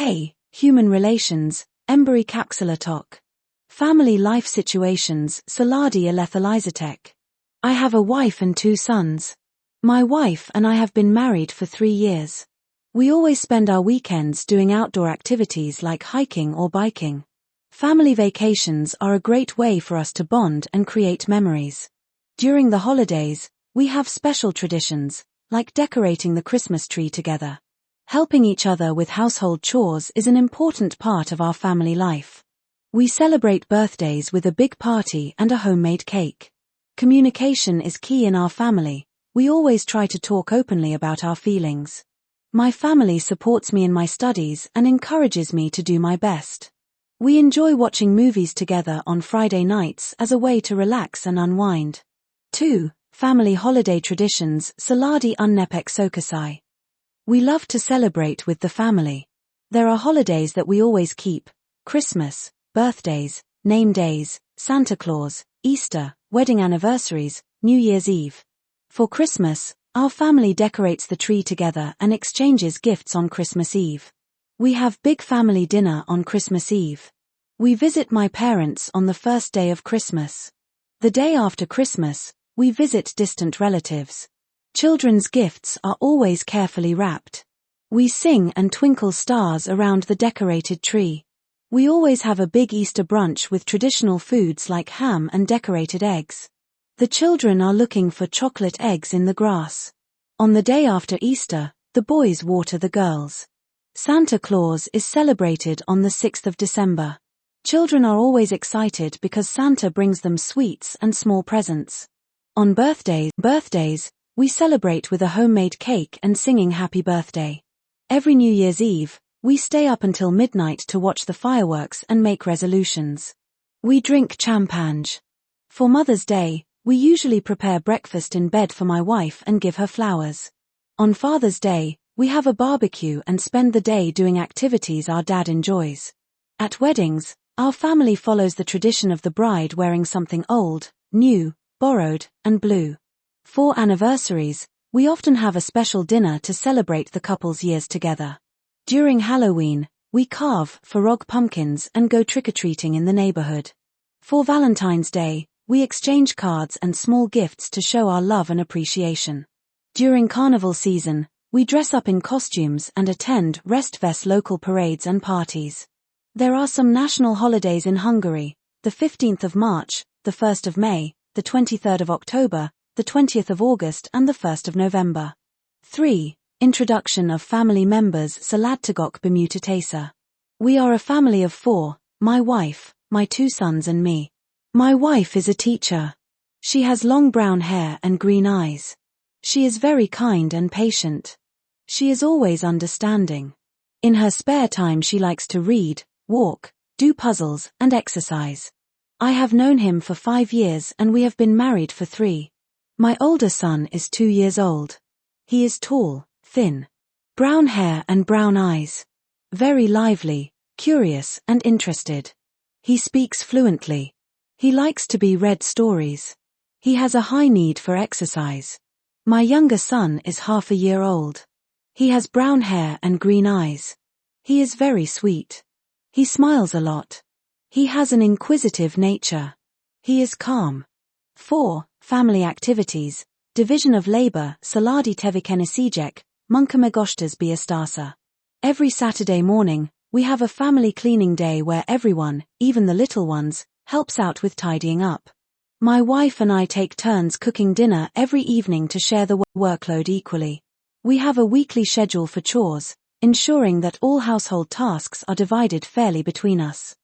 A. Human relations, Embry Capsulatok. Family life situations, Saladi Alethalizatek. I have a wife and 2 sons. My wife and I have been married for 3 years. We always spend our weekends doing outdoor activities like hiking or biking. Family vacations are a great way for us to bond and create memories. During the holidays, we have special traditions, like decorating the Christmas tree together. Helping each other with household chores is an important part of our family life. We celebrate birthdays with a big party and a homemade cake. Communication is key in our family. We always try to talk openly about our feelings. My family supports me in my studies and encourages me to do my best. We enjoy watching movies together on Friday nights as a way to relax and unwind. 2. Family holiday traditions, Saladi Unnepek Sokasai. We love to celebrate with the family. There are holidays that we always keep: Christmas, birthdays, name days, Santa Claus, Easter, wedding anniversaries, New Year's Eve. For Christmas, our family decorates the tree together and exchanges gifts on Christmas Eve. We have big family dinner on Christmas Eve. We visit my parents on the first day of Christmas. The day after Christmas, we visit distant relatives. Children's gifts are always carefully wrapped. We sing and twinkle stars around the decorated tree. We always have a big Easter brunch with traditional foods like ham and decorated eggs. The children are looking for chocolate eggs in the grass. On the day after Easter, the boys water the girls. Santa Claus is celebrated on the 6th of December. Children are always excited because Santa brings them sweets and small presents. On birthdays, we celebrate with a homemade cake and singing happy birthday. Every New Year's Eve, we stay up until midnight to watch the fireworks and make resolutions. We drink champagne. For Mother's Day, we usually prepare breakfast in bed for my wife and give her flowers. On Father's Day, we have a barbecue and spend the day doing activities our dad enjoys. At weddings, our family follows the tradition of the bride wearing something old, new, borrowed, and blue. For anniversaries, we often have a special dinner to celebrate the couple's years together. During Halloween, we carve frog pumpkins and go trick-or-treating in the neighborhood. For Valentine's Day, we exchange cards and small gifts to show our love and appreciation. During carnival season, we dress up in costumes and attend Restvest local parades and parties. There are some national holidays in Hungary: the 15th of March, the 1st of May, the 23rd of October, the 20th of August and the 1st of November. 3. Introduction of family members, Saladtagok Bemutatesa. We are a family of 4, my wife, my 2 sons and me. My wife is a teacher. She has long brown hair and green eyes. She is very kind and patient. She is always understanding. In her spare time she likes to read, walk, do puzzles and exercise. I have known him for 5 years and we have been married for 3. My older son is 2 years old. He is tall, thin, brown hair and brown eyes. Very lively, curious and interested. He speaks fluently. He likes to be read stories. He has a high need for exercise. My younger son is half a year old. He has brown hair and green eyes. He is very sweet. He smiles a lot. He has an inquisitive nature. He is calm. 4. Family activities, division of labor, Saladi Tevikenisijek, Munkamegoshtas Biastasa. Every Saturday morning, we have a family cleaning day where everyone, even the little ones, helps out with tidying up. My wife and I take turns cooking dinner every evening to share the workload equally. We have a weekly schedule for chores, ensuring that all household tasks are divided fairly between us.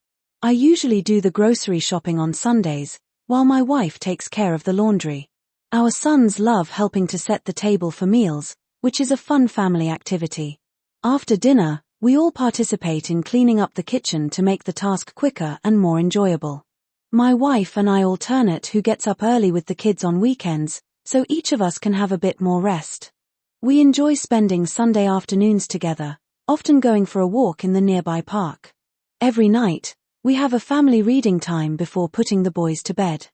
I usually do the grocery shopping on Sundays, while my wife takes care of the laundry. Our sons love helping to set the table for meals, which is a fun family activity. After dinner, we all participate in cleaning up the kitchen to make the task quicker and more enjoyable. My wife and I alternate who gets up early with the kids on weekends, so each of us can have a bit more rest. We enjoy spending Sunday afternoons together, often going for a walk in the nearby park. Every night, we have a family reading time before putting the boys to bed.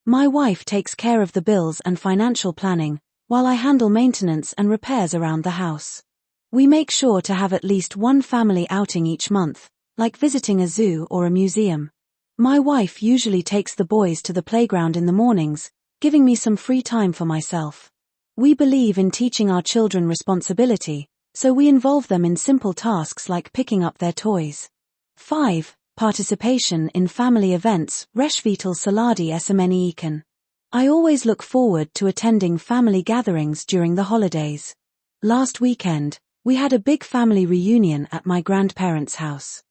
My wife takes care of the bills and financial planning, while I handle maintenance and repairs around the house. We make sure to have at least one family outing each month, like visiting a zoo or a museum. My wife usually takes the boys to the playground in the mornings, giving me some free time for myself. We believe in teaching our children responsibility, so we involve them in simple tasks like picking up their toys. 5. Participation in family events. Reshvital Saladi Esameni Ikan. I always look forward to attending family gatherings during the holidays. Last weekend, we had a big family reunion at my grandparents' house.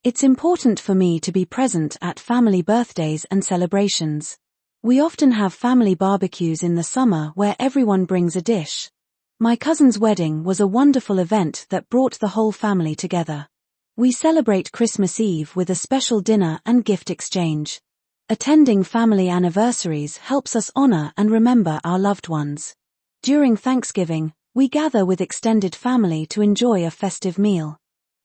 It's important for me to be present at family birthdays and celebrations. We often have family barbecues in the summer where everyone brings a dish. My cousin's wedding was a wonderful event that brought the whole family together. We celebrate Christmas Eve with a special dinner and gift exchange. Attending family anniversaries helps us honor and remember our loved ones. During Thanksgiving, we gather with extended family to enjoy a festive meal.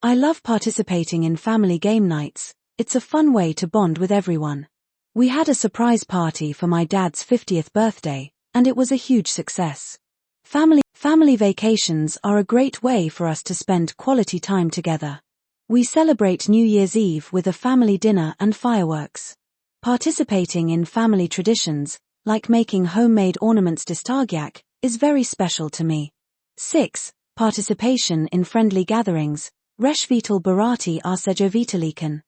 I love participating in family game nights. It's a fun way to bond with everyone. We had a surprise party for my dad's 50th birthday, and it was a huge success. Family vacations are a great way for us to spend quality time together. We celebrate New Year's Eve with a family dinner and fireworks. Participating in family traditions, like making homemade ornaments distagyak, is very special to me. 6. Participation in friendly gatherings. Reshvital Bharati Arsejavitalikan.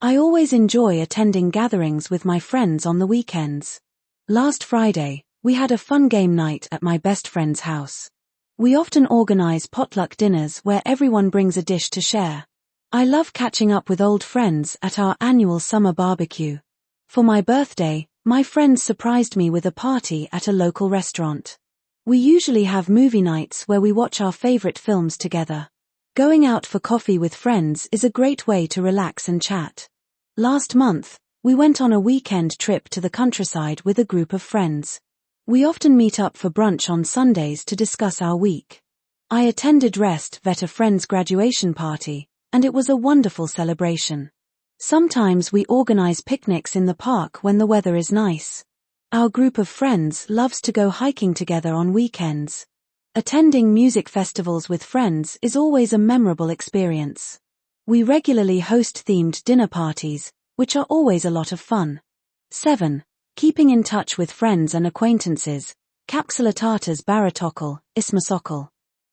I always enjoy attending gatherings with my friends on the weekends. Last Friday, we had a fun game night at my best friend's house. We often organize potluck dinners where everyone brings a dish to share. I love catching up with old friends at our annual summer barbecue. For my birthday, my friends surprised me with a party at a local restaurant. We usually have movie nights where we watch our favorite films together. Going out for coffee with friends is a great way to relax and chat. Last month, we went on a weekend trip to the countryside with a group of friends. We often meet up for brunch on Sundays to discuss our week. I attended Rest Vet a friend's graduation party, and it was a wonderful celebration. Sometimes we organize picnics in the park when the weather is nice. Our group of friends loves to go hiking together on weekends. Attending music festivals with friends is always a memorable experience. We regularly host themed dinner parties, which are always a lot of fun. 7. Keeping in touch with friends and acquaintances. Kapsalatatas Baratokal, Ismasokal.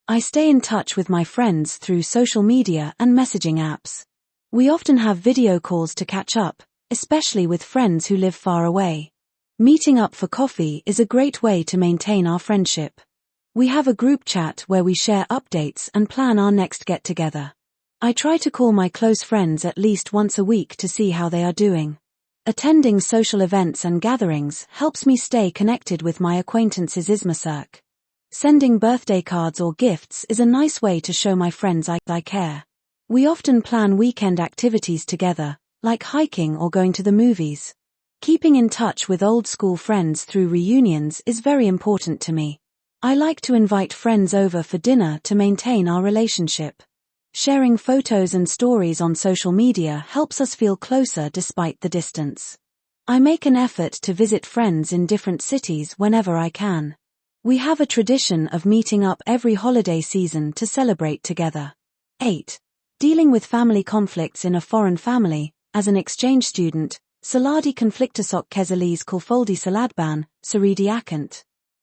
I stay in touch with my friends through social media and messaging apps. We often have video calls to catch up, especially with friends who live far away. Meeting up for coffee is a great way to maintain our friendship. We have a group chat where we share updates and plan our next get-together. I try to call my close friends at least once a week to see how they are doing. Attending social events and gatherings helps me stay connected with my acquaintances Ismasurk. Sending birthday cards or gifts is a nice way to show my friends I care. We often plan weekend activities together, like hiking or going to the movies. Keeping in touch with old school friends through reunions is very important to me. I like to invite friends over for dinner to maintain our relationship. Sharing photos and stories on social media helps us feel closer despite the distance. I make an effort to visit friends in different cities whenever I can. We have a tradition of meeting up every holiday season to celebrate together. 8. Dealing with family conflicts in a foreign family. As an exchange student, Saladi Conflictasok Kezalis Kulfoldi Saladban, Saridi Akant.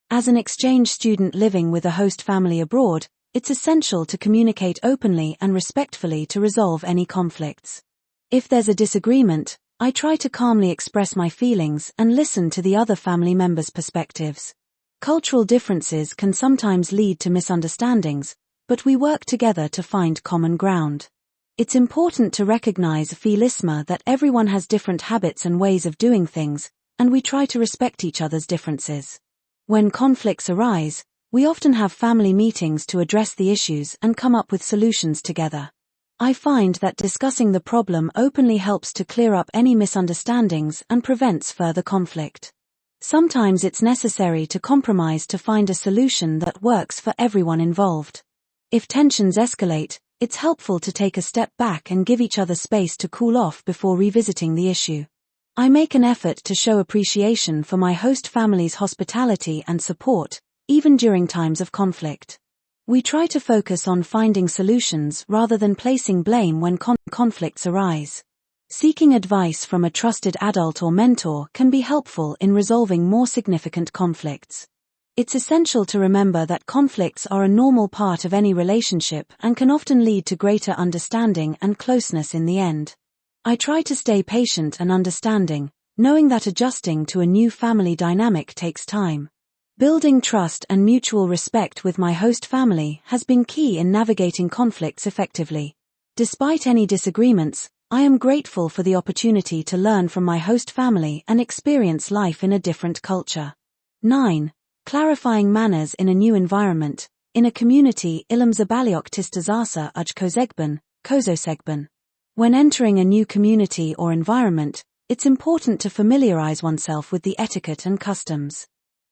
As an exchange student living with a host family abroad, it's essential to communicate openly and respectfully to resolve any conflicts. If there's a disagreement, I try to calmly express my feelings and listen to the other family members' perspectives. Cultural differences can sometimes lead to misunderstandings, but we work together to find common ground. It's important to recognize philisma that everyone has different habits and ways of doing things, and we try to respect each other's differences. When conflicts arise, we often have family meetings to address the issues and come up with solutions together. I find that discussing the problem openly helps to clear up any misunderstandings and prevents further conflict. Sometimes it's necessary to compromise to find a solution that works for everyone involved. If tensions escalate, it's helpful to take a step back and give each other space to cool off before revisiting the issue. I make an effort to show appreciation for my host family's hospitality and support, even during times of conflict. We try to focus on finding solutions rather than placing blame when conflicts arise. Seeking advice from a trusted adult or mentor can be helpful in resolving more significant conflicts. It's essential to remember that conflicts are a normal part of any relationship and can often lead to greater understanding and closeness in the end. I try to stay patient and understanding, knowing that adjusting to a new family dynamic takes time. Building trust and mutual respect with my host family has been key in navigating conflicts effectively. Despite any disagreements, I am grateful for the opportunity to learn from my host family and experience life in a different culture. 9. Clarifying manners in a new environment. In a community ilim zabaliok tistazasa uj kozegban. When entering a new community or environment, it's important to familiarize oneself with the etiquette and customs.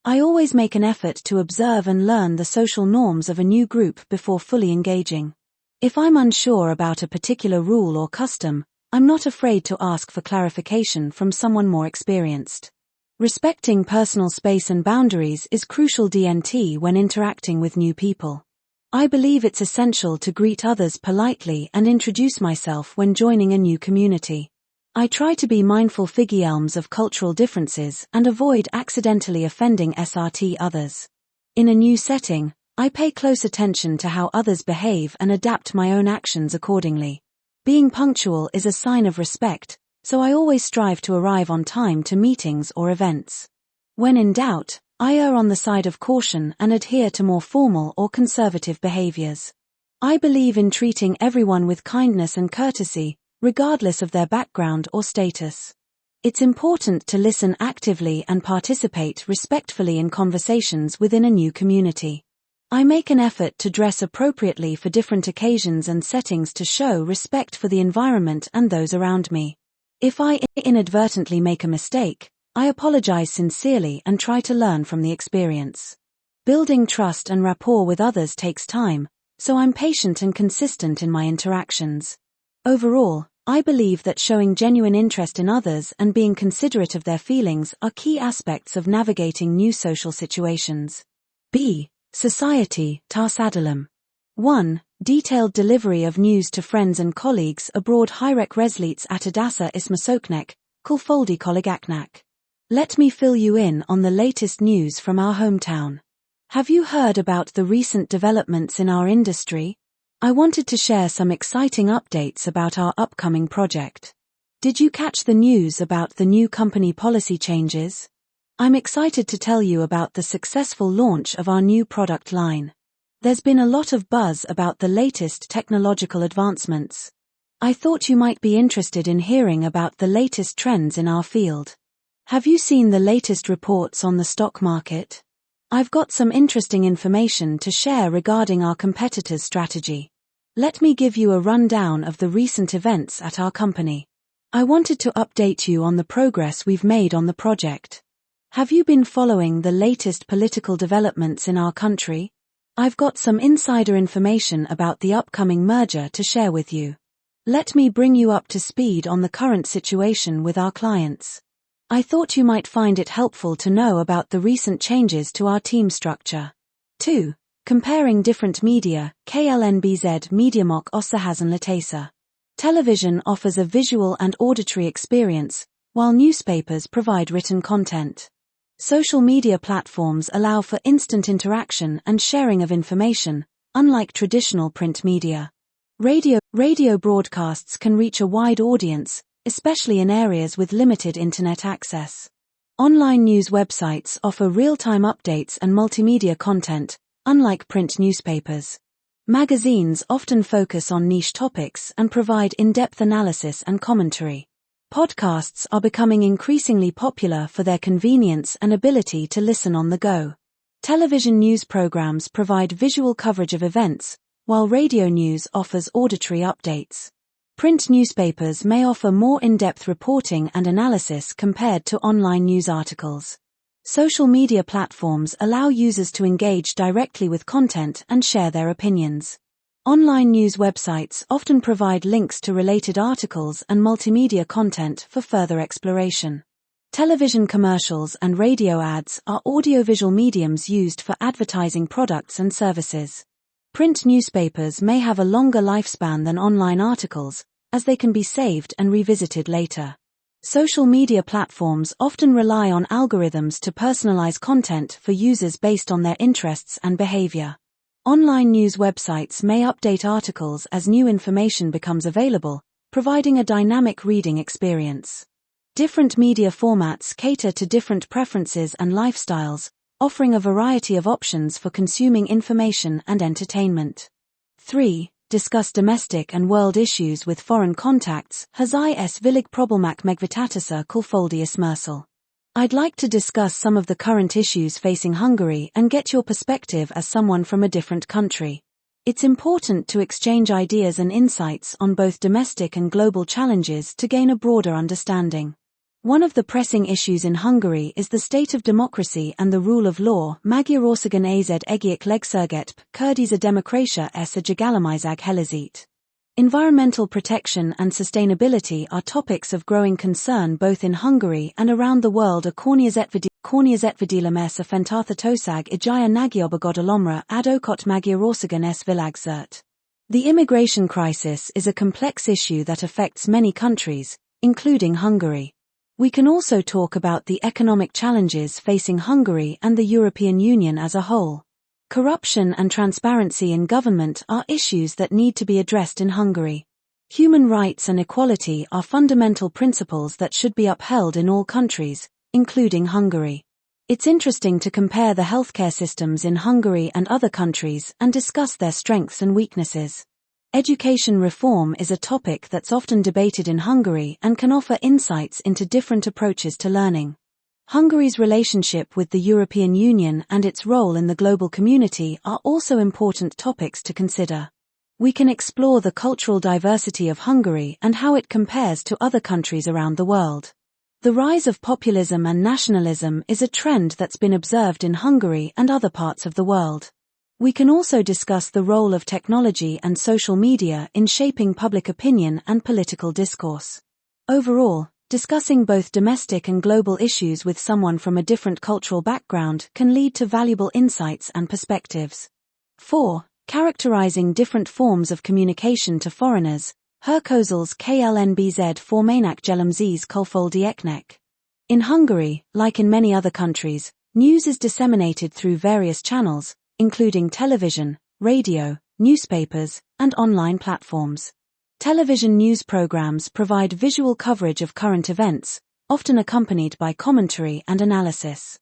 I always make an effort to observe and learn the social norms of a new group before fully engaging. If I'm unsure about a particular rule or custom, I'm not afraid to ask for clarification from someone more experienced. Respecting personal space and boundaries is crucial DNT when interacting with new people. I believe it's essential to greet others politely and introduce myself when joining a new community. I try to be mindful figgyelms of cultural differences and avoid accidentally offending others. In a new setting, I pay close attention to how others behave and adapt my own actions accordingly. Being punctual is a sign of respect, so I always strive to arrive on time to meetings or events. When in doubt, I err on the side of caution and adhere to more formal or conservative behaviors. I believe in treating everyone with kindness and courtesy, regardless of their background or status. It's important to listen actively and participate respectfully in conversations within a new community. I make an effort to dress appropriately for different occasions and settings to show respect for the environment and those around me. If I inadvertently make a mistake, I apologize sincerely and try to learn from the experience. Building trust and rapport with others takes time, so I'm patient and consistent in my interactions. Overall, I believe that showing genuine interest in others and being considerate of their feelings are key aspects of navigating new social situations. B. Society, Tarsadalum. 1. Detailed delivery of news to friends and colleagues abroad. Hyrek Resleets Atadasa Ismasoknek, Kulfoldi Kolegaknak. Let me fill you in on the latest news from our hometown. Have you heard about the recent developments in our industry? I wanted to share some exciting updates about our upcoming project. Did you catch the news about the new company policy changes? I'm excited to tell you about the successful launch of our new product line. There's been a lot of buzz about the latest technological advancements. I thought you might be interested in hearing about the latest trends in our field. Have you seen the latest reports on the stock market? I've got some interesting information to share regarding our competitors' strategy. Let me give you a rundown of the recent events at our company. I wanted to update you on the progress we've made on the project. Have you been following the latest political developments in our country? I've got some insider information about the upcoming merger to share with you. Let me bring you up to speed on the current situation with our clients. I thought you might find it helpful to know about the recent changes to our team structure. 2. Comparing different media, KLNBZ Mediamok Ossahazen Latesa. Television offers a visual and auditory experience, while newspapers provide written content. Social media platforms allow for instant interaction and sharing of information, unlike traditional print media. Radio broadcasts can reach a wide audience, especially in areas with limited internet access. Online news websites offer real-time updates and multimedia content, unlike print newspapers. Magazines often focus on niche topics and provide in-depth analysis and commentary. Podcasts are becoming increasingly popular for their convenience and ability to listen on the go. Television news programs provide visual coverage of events, while radio news offers auditory updates. Print newspapers may offer more in-depth reporting and analysis compared to online news articles. Social media platforms allow users to engage directly with content and share their opinions. Online news websites often provide links to related articles and multimedia content for further exploration. Television commercials and radio ads are audiovisual mediums used for advertising products and services. Print newspapers may have a longer lifespan than online articles, as they can be saved and revisited later. Social media platforms often rely on algorithms to personalize content for users based on their interests and behavior. Online news websites may update articles as new information becomes available, providing a dynamic reading experience. Different media formats cater to different preferences and lifestyles, offering a variety of options for consuming information and entertainment. 3. Discuss domestic and world issues with foreign contacts. Hazai s villig problemak megvitatasa kulfoldius mersal. I'd like to discuss some of the current issues facing Hungary and get your perspective as someone from a different country. It's important to exchange ideas and insights on both domestic and global challenges to gain a broader understanding. One of the pressing issues in Hungary is the state of democracy and the rule of law. Magyarországon az egyik legszörgetbb, Kurdiz a demokrácia és a jogállamiság helyzet. Environmental protection and sustainability are topics of growing concern both in Hungary and around the world. A környezetvédelem és a fenntarthatóság igaya nagyobbagodalomra ad okot Magyarországon és világszerte. The immigration crisis is a complex issue that affects many countries, including Hungary. We can also talk about the economic challenges facing Hungary and the European Union as a whole. Corruption and transparency in government are issues that need to be addressed in Hungary. Human rights and equality are fundamental principles that should be upheld in all countries, including Hungary. It's interesting to compare the healthcare systems in Hungary and other countries and discuss their strengths and weaknesses. Education reform is a topic that's often debated in Hungary and can offer insights into different approaches to learning. Hungary's relationship with the European Union and its role in the global community are also important topics to consider. We can explore the cultural diversity of Hungary and how it compares to other countries around the world. The rise of populism and nationalism is a trend that's been observed in Hungary and other parts of the world. We can also discuss the role of technology and social media in shaping public opinion and political discourse. Overall, discussing both domestic and global issues with someone from a different cultural background can lead to valuable insights and perspectives. 4. Characterizing different forms of communication to foreigners. Herkozels KLNBZ formának jellemzés külföldieknek. In Hungary, like in many other countries, news is disseminated through various channels, including television, radio, newspapers, and online platforms. Television news programs provide visual coverage of current events, often accompanied by commentary and analysis.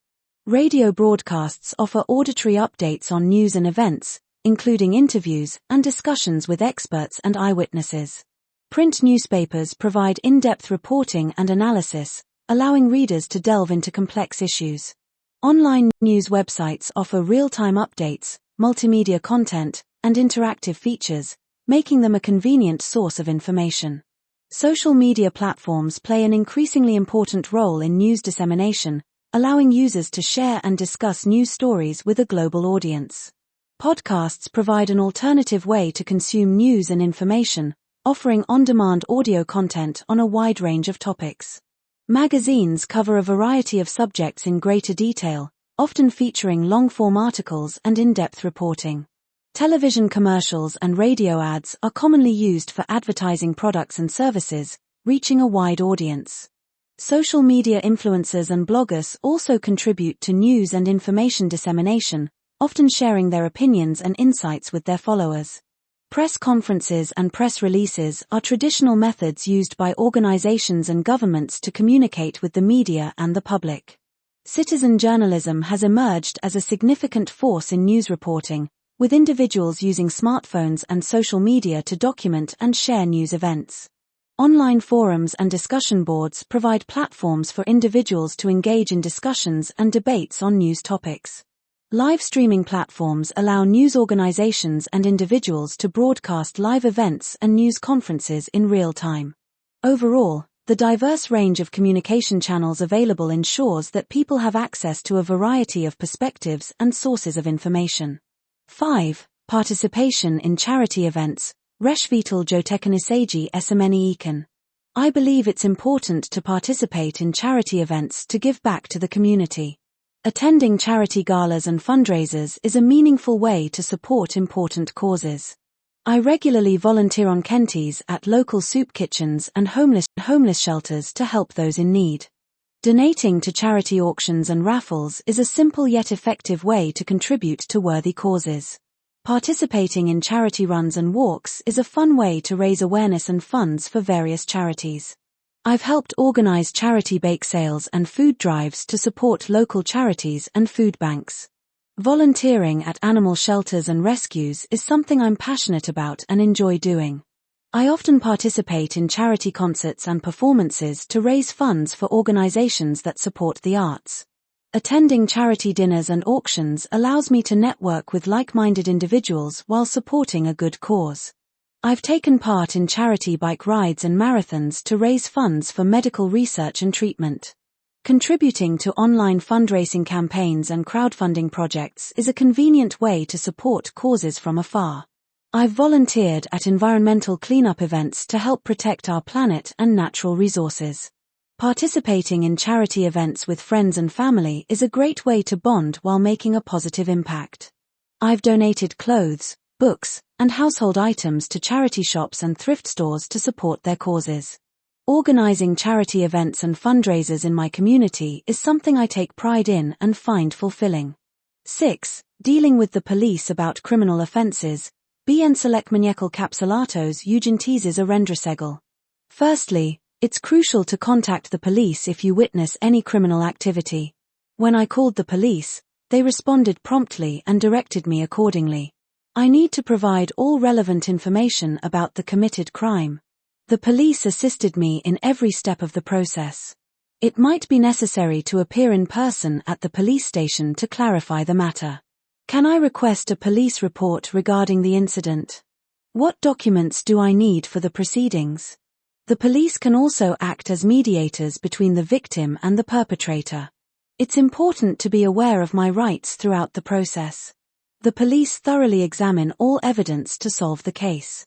Radio broadcasts offer auditory updates on news and events, including interviews and discussions with experts and eyewitnesses. Print newspapers provide in-depth reporting and analysis, allowing readers to delve into complex issues. Online news websites offer real-time updates, multimedia content, and interactive features, making them a convenient source of information. Social media platforms play an increasingly important role in news dissemination, allowing users to share and discuss news stories with a global audience. Podcasts provide an alternative way to consume news and information, offering on-demand audio content on a wide range of topics. Magazines cover a variety of subjects in greater detail, often featuring long-form articles and in-depth reporting. Television commercials and radio ads are commonly used for advertising products and services, reaching a wide audience. Social media influencers and bloggers also contribute to news and information dissemination, often sharing their opinions and insights with their followers. Press conferences and press releases are traditional methods used by organizations and governments to communicate with the media and the public. Citizen journalism has emerged as a significant force in news reporting, with individuals using smartphones and social media to document and share news events. Online forums and discussion boards provide platforms for individuals to engage in discussions and debates on news topics. Live streaming platforms allow news organizations and individuals to broadcast live events and news conferences in real time. Overall, the diverse range of communication channels available ensures that people have access to a variety of perspectives and sources of information. 5. Participation in charity events. Reshvital Jotekaniseji Esameni Ekan. I believe it's important to participate in charity events to give back to the community. Attending charity galas and fundraisers is a meaningful way to support important causes. I regularly volunteer on Kenties at local soup kitchens and homeless shelters to help those in need. Donating to charity auctions and raffles is a simple yet effective way to contribute to worthy causes. Participating in charity runs and walks is a fun way to raise awareness and funds for various charities. I've helped organize charity bake sales and food drives to support local charities and food banks. Volunteering at animal shelters and rescues is something I'm passionate about and enjoy doing. I often participate in charity concerts and performances to raise funds for organizations that support the arts. Attending charity dinners and auctions allows me to network with like-minded individuals while supporting a good cause. I've taken part in charity bike rides and marathons to raise funds for medical research and treatment. Contributing to online fundraising campaigns and crowdfunding projects is a convenient way to support causes from afar. I've volunteered at environmental cleanup events to help protect our planet and natural resources. Participating in charity events with friends and family is a great way to bond while making a positive impact. I've donated clothes, books, and household items to charity shops and thrift stores to support their causes. Organizing charity events and fundraisers in my community is something I take pride in and find fulfilling. 6. Dealing with the police about criminal offenses. Bien selekmaniekal kapsulatos eugentesis arendrosegel. Firstly, it's crucial to contact the police if you witness any criminal activity. When I called the police, they responded promptly and directed me accordingly. I need to provide all relevant information about the committed crime. The police assisted me in every step of the process. It might be necessary to appear in person at the police station to clarify the matter. Can I request a police report regarding the incident? What documents do I need for the proceedings? The police can also act as mediators between the victim and the perpetrator. It's important to be aware of my rights throughout the process. The police thoroughly examine all evidence to solve the case.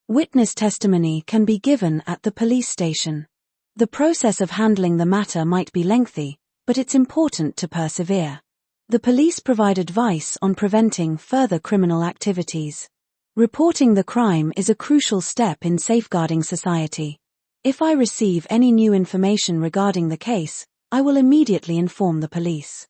Witness testimony can be given at the police station. The process of handling the matter might be lengthy, but it's important to persevere. The police provide advice on preventing further criminal activities. Reporting the crime is a crucial step in safeguarding society. If I receive any new information regarding the case, I will immediately inform the police.